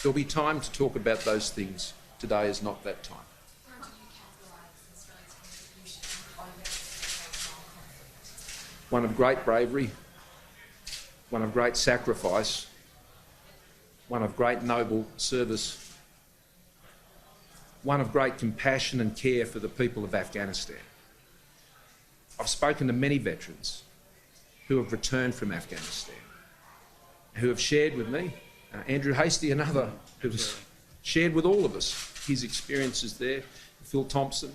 There'll be time to talk about those things. Today is not that time. How do you categorise Australia's contribution over conflict? One of great bravery, one of great sacrifice, one of great noble service, one of great compassion and care for the people of Afghanistan. I've spoken to many veterans who have returned from Afghanistan, who have shared with me, Andrew Hastie, another, who has shared with all of us his experiences there, Phil Thompson,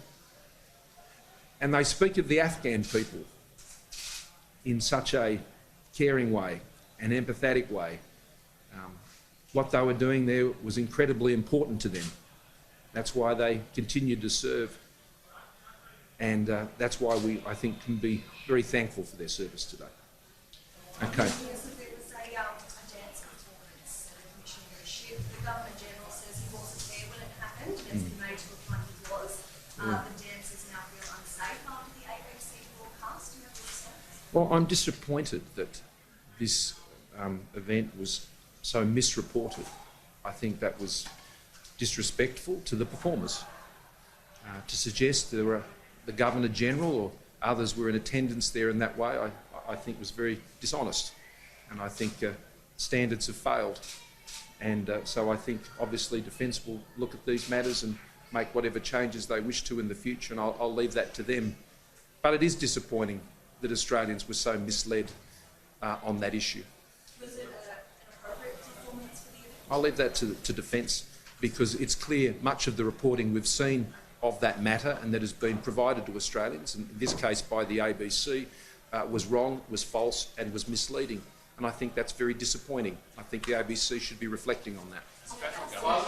and they speak of the Afghan people in such a caring way, an empathetic way. What they were doing there was incredibly important to them. That's why they continued to serve, and that's why we, I think, can be very thankful for their service today. Okay. Yes, there was a dance performance at a commissioner ship. The Governor-General says he wasn't there when it happened, and it's been made to look like he was. The dancers now feel unsafe after the ABC broadcast. Do you have a response? Well, I'm disappointed that this event was so misreported. I think that was disrespectful to the performers. To suggest there were the Governor-General or others were in attendance there in that way, I think was very dishonest. And I think standards have failed. And so I think obviously Defence will look at these matters and make whatever changes they wish to in the future, and I'll leave that to them. But it is disappointing that Australians were so misled on that issue. Was it an appropriate performance for the event? I'll leave that to Defence, because it's clear much of the reporting we've seen of that matter and that has been provided to Australians, and in this case by the ABC, was wrong, was false and was misleading. And I think that's very disappointing. I think the ABC should be reflecting on that. Is the federal government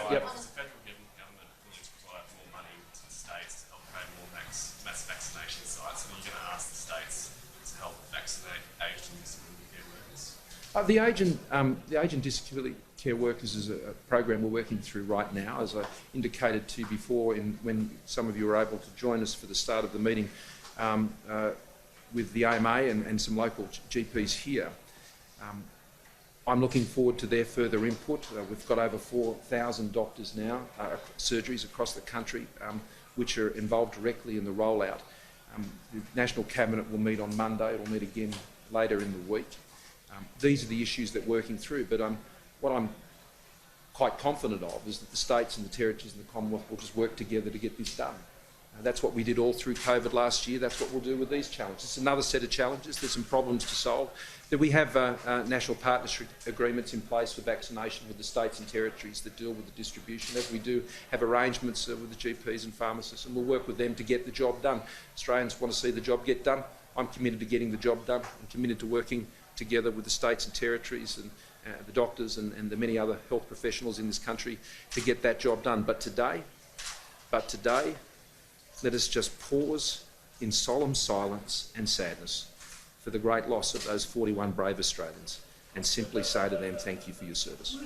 willing to provide more money to the states to help create more mass vaccination sites? And are you going to ask the states to help vaccinate aged and disability care workers? The aged disability care workers is a program we're working through right now, as I indicated to you before when some of you were able to join us for the start of the meeting with the AMA and some local GPs here. I'm looking forward to their further input. We've got over 4,000 doctors now, surgeries across the country, which are involved directly in the rollout. The National Cabinet will meet on Monday. It'll meet again later in the week. These are the issues that we're working through, but what I'm quite confident of is that the states and the territories and the Commonwealth will just work together to get this done. That's what we did all through COVID last year. That's what we'll do with these challenges. It's another set of challenges. There's some problems to solve. That we have national partnership agreements in place for vaccination with the states and territories that deal with the distribution, as we do have arrangements with the GPs and pharmacists, and we'll work with them to get the job done. Australians want to see the job get done. I'm committed to getting the job done. I'm committed to working together with the states and territories and the doctors and the many other health professionals in this country to get that job done. But today, let us just pause in solemn silence and sadness for the great loss of those 41 brave Australians and simply say to them, thank you for your service.